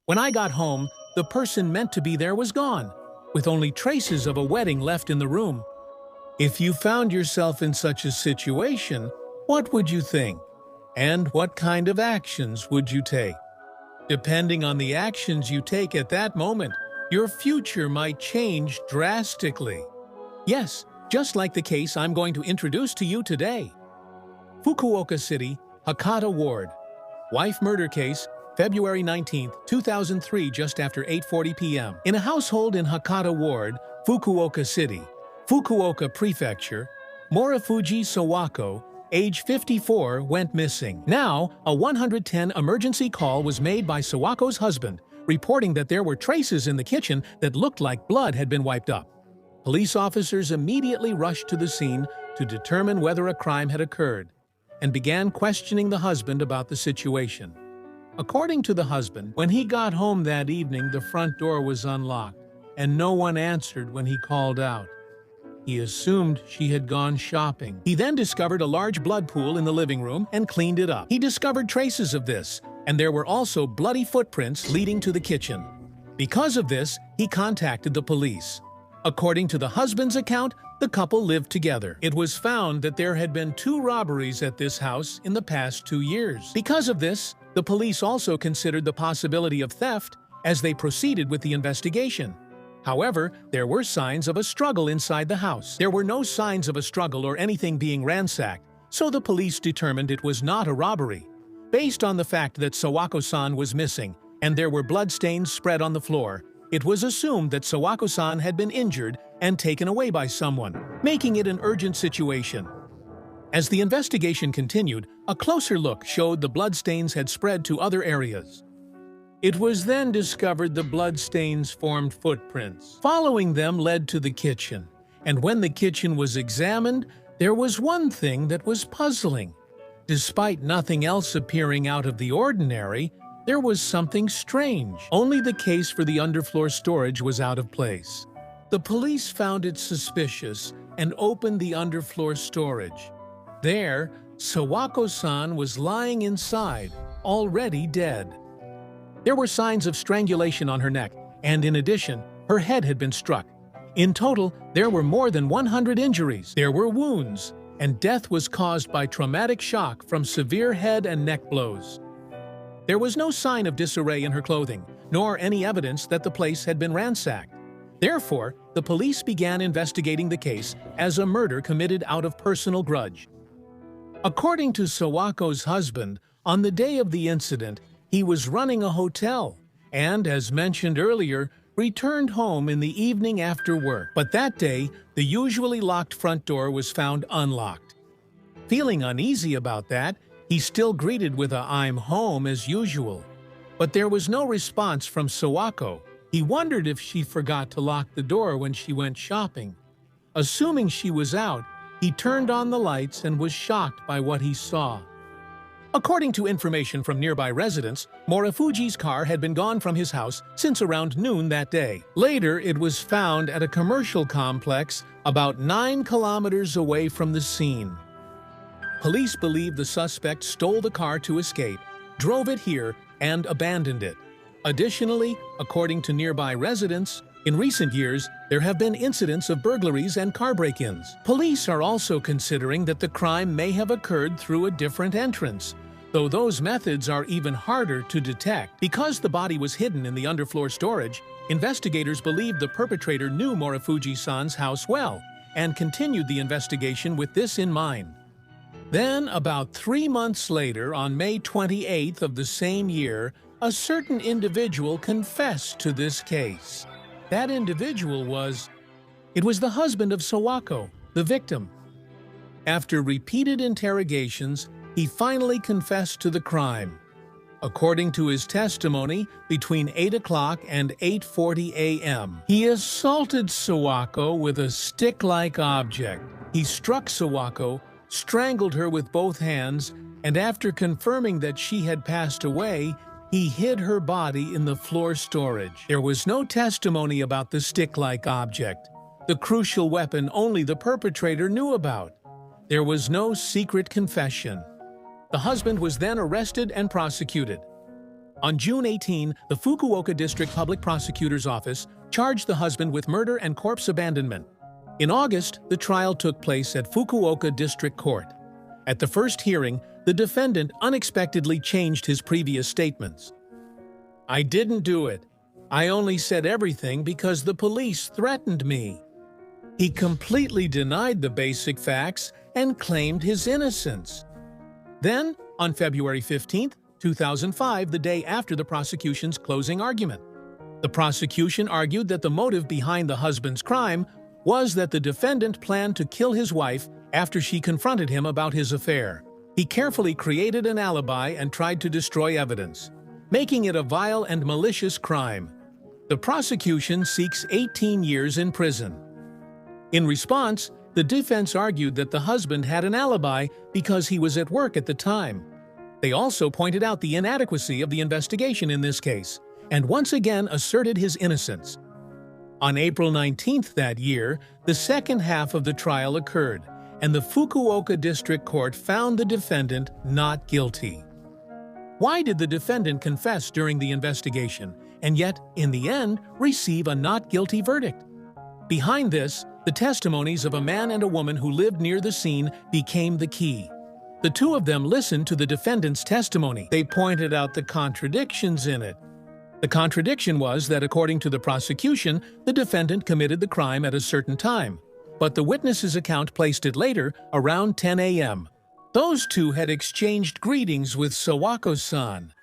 When I got home, the person meant to be there was gone, with only traces of a wedding left in the room. If you found yourself in such a situation, what would you think? And what kind of actions would you take? Depending on the actions you take at that moment, your future might change drastically. Yes, just like the case I'm going to introduce to you today. Fukuoka City, Hakata Ward. Wife murder case, February 19, 2003, just after 8:40 p.m. In a household in Hakata Ward, Fukuoka City, Fukuoka Prefecture, Morifuji Sawako, age 54, went missing. Now, a 110 emergency call was made by Sawako's husband, reporting that there were traces in the kitchen that looked like blood had been wiped up. Police officers immediately rushed to the scene to determine whether a crime had occurred, and began questioning the husband about the situation. According to the husband, when he got home that evening, the front door was unlocked, and no one answered when he called out. He assumed she had gone shopping. He then discovered a large blood pool in the living room and cleaned it up. He discovered traces of this, and there were also bloody footprints leading to the kitchen. Because of this, he contacted the police. According to the husband's account, the couple lived together. It was found that there had been 2 robberies at this house in the past 2 years. Because of this, the police also considered the possibility of theft as they proceeded with the investigation. However, there were signs of a struggle inside the house. There were no signs of a struggle or anything being ransacked, so the police determined it was not a robbery. Based on the fact that Sawako-san was missing and there were bloodstains spread on the floor, it was assumed that Sawako-san had been injured and taken away by someone, making it an urgent situation. As the investigation continued, a closer look showed the bloodstains had spread to other areas. It was then discovered the bloodstains formed footprints. Following them led to the kitchen, and when the kitchen was examined, there was one thing that was puzzling. Despite nothing else appearing out of the ordinary, there was something strange. Only the case for the underfloor storage was out of place. The police found it suspicious and opened the underfloor storage. There, Sawako-san was lying inside, already dead. There were signs of strangulation on her neck, and in addition, her head had been struck. In total, there were more than 100 injuries. There were wounds, and death was caused by traumatic shock from severe head and neck blows. There was no sign of disarray in her clothing, nor any evidence that the place had been ransacked. Therefore, the police began investigating the case as a murder committed out of personal grudge. According to Sawako's husband, on the day of the incident, he was running a hotel and, as mentioned earlier, returned home in the evening after work. But that day, the usually locked front door was found unlocked. Feeling uneasy about that, he still greeted with a "I'm home" as usual. But there was no response from Sawako. He wondered if she forgot to lock the door when she went shopping. Assuming she was out, he turned on the lights and was shocked by what he saw. According to information from nearby residents, Morifuji's car had been gone from his house since around noon that day. Later, it was found at a commercial complex about 9 kilometers away from the scene. Police believe the suspect stole the car to escape, drove it here, and abandoned it. Additionally, according to nearby residents, in recent years, there have been incidents of burglaries and car break-ins. Police are also considering that the crime may have occurred through a different entrance, though those methods are even harder to detect. Because the body was hidden in the underfloor storage, investigators believe the perpetrator knew Morifuji-san's house well and continued the investigation with this in mind. Then, about 3 months later, on May 28th of the same year, a certain individual confessed to this case. That individual was the husband of Sawako, the victim. After repeated interrogations, he finally confessed to the crime. According to his testimony, between 8 o'clock and 8:40 a.m., he assaulted Sawako with a stick-like object. He struck Sawako, strangled her with both hands, and after confirming that she had passed away, he hid her body in the floor storage. There was no testimony about the stick-like object, the crucial weapon only the perpetrator knew about. There was no secret confession. The husband was then arrested and prosecuted. On June 18, the Fukuoka District Public Prosecutor's Office charged the husband with murder and corpse abandonment. In August, the trial took place at Fukuoka District Court. At the first hearing, the defendant unexpectedly changed his previous statements. "I didn't do it. I only said everything because the police threatened me." He completely denied the basic facts and claimed his innocence. Then, on February 15, 2005, the day after the prosecution's closing argument, the prosecution argued that the motive behind the husband's crime was that the defendant planned to kill his wife after she confronted him about his affair. He carefully created an alibi and tried to destroy evidence, making it a vile and malicious crime. The prosecution seeks 18 years in prison. In response, the defense argued that the husband had an alibi because he was at work at the time. They also pointed out the inadequacy of the investigation in this case, and once again asserted his innocence. On April 19th that year, the second half of the trial occurred, and the Fukuoka District Court found the defendant not guilty. Why did the defendant confess during the investigation, and yet, in the end, receive a not guilty verdict? Behind this, the testimonies of a man and a woman who lived near the scene became the key. The two of them listened to the defendant's testimony. They pointed out the contradictions in it. The contradiction was that, according to the prosecution, the defendant committed the crime at a certain time, but the witness's account placed it later, around 10 a.m. Those two had exchanged greetings with Sawako-san,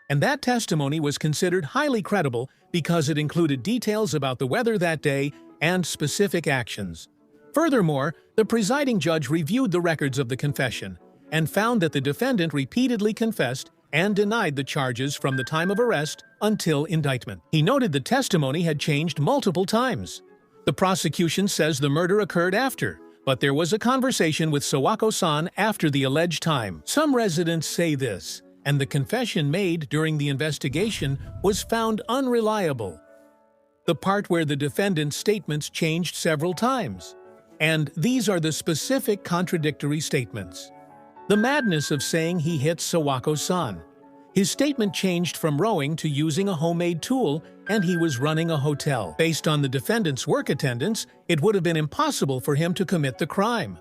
and that testimony was considered highly credible because it included details about the weather that day and specific actions. Furthermore, the presiding judge reviewed the records of the confession and found that the defendant repeatedly confessed and denied the charges from the time of arrest until indictment. He noted the testimony had changed multiple times. The prosecution says the murder occurred after, but there was a conversation with Sawako-san after the alleged time. Some residents say this, and the confession made during the investigation was found unreliable. The part where the defendant's statements changed several times. And these are the specific contradictory statements. The madness of saying he hit Sawako-san. His statement changed from rowing to using a homemade tool, and he was running a hotel. Based on the defendant's work attendance, it would have been impossible for him to commit the crime.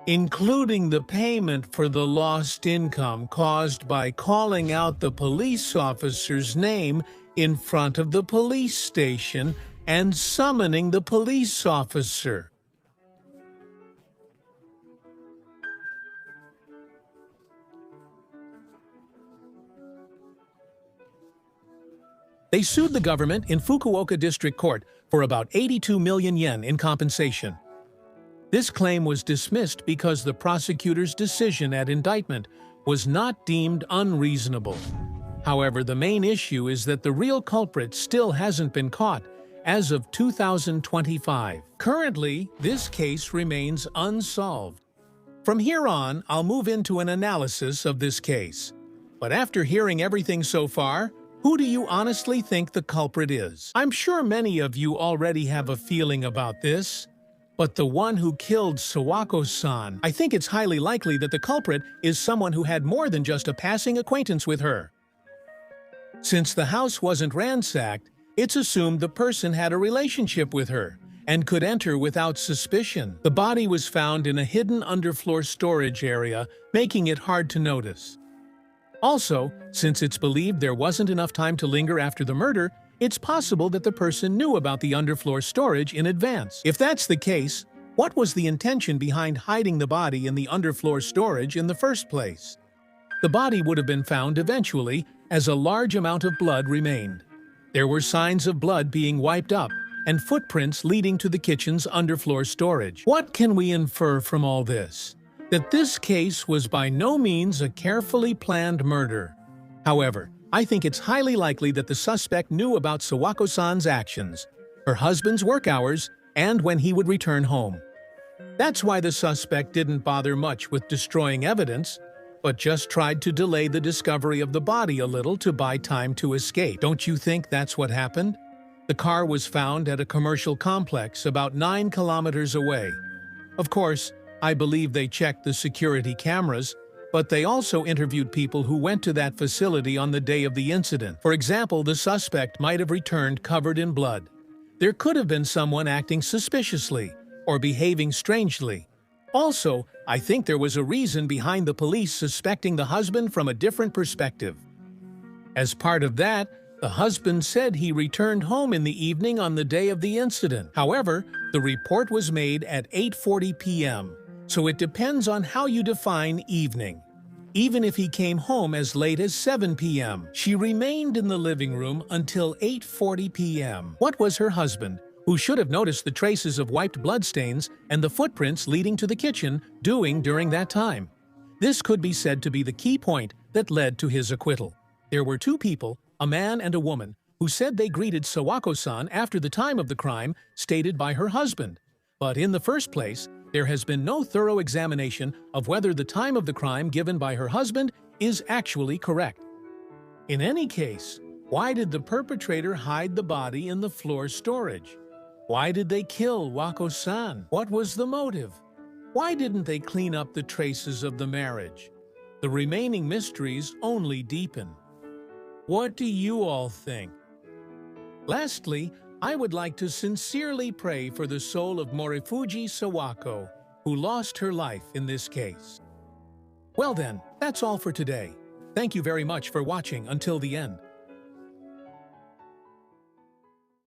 Including the payment for the lost income caused by calling out the police officer's name in front of the police station and summoning the police officer. They sued the government in Fukuoka District Court for about 82 million yen in compensation. This claim was dismissed because the prosecutor's decision at indictment was not deemed unreasonable. However, the main issue is that the real culprit still hasn't been caught as of 2025. Currently, this case remains unsolved. From here on, I'll move into an analysis of this case. But after hearing everything so far, who do you honestly think the culprit is? I'm sure many of you already have a feeling about this, but the one who killed Sawako-san, I think it's highly likely that the culprit is someone who had more than just a passing acquaintance with her. Since the house wasn't ransacked, it's assumed the person had a relationship with her and could enter without suspicion. The body was found in a hidden underfloor storage area, making it hard to notice. Also, since it's believed there wasn't enough time to linger after the murder, it's possible that the person knew about the underfloor storage in advance. If that's the case, what was the intention behind hiding the body in the underfloor storage in the first place? The body would have been found eventually, as a large amount of blood remained. There were signs of blood being wiped up and footprints leading to the kitchen's underfloor storage. What can we infer from all this? That this case was by no means a carefully planned murder. However, I think it's highly likely that the suspect knew about Sawako-san's actions, her husband's work hours, and when he would return home. That's why the suspect didn't bother much with destroying evidence, but just tried to delay the discovery of the body a little to buy time to escape. Don't you think that's what happened? The car was found at a commercial complex about 9 kilometers away. Of course, I believe they checked the security cameras, But they also interviewed people who went to that facility on the day of the incident. For example, the suspect might have returned covered in blood. There could have been someone acting suspiciously or behaving strangely. Also, I think there was a reason behind the police suspecting the husband from a different perspective. As part of that, the husband said he returned home in the evening on the day of the incident. However, the report was made at 8:40 p.m., so it depends on how you define evening. Even if he came home as late as 7 p.m., she remained in the living room until 8:40 p.m. What was her husband, who should have noticed the traces of wiped bloodstains and the footprints leading to the kitchen, doing during that time? This could be said to be the key point that led to his acquittal. There were two people, a man and a woman, who said they greeted Sawako-san after the time of the crime stated by her husband. But in the first place, there has been no thorough examination of whether the time of the crime given by her husband is actually correct. In any case, why did the perpetrator hide the body in the floor storage? Why did they kill Wako-san? What was the motive? Why didn't they clean up the traces of the marriage? The remaining mysteries only deepen. What do you all think? Lastly, I would like to sincerely pray for the soul of Morifuji Sawako, who lost her life in this case. Well then, that's all for today. Thank you very much for watching until the end.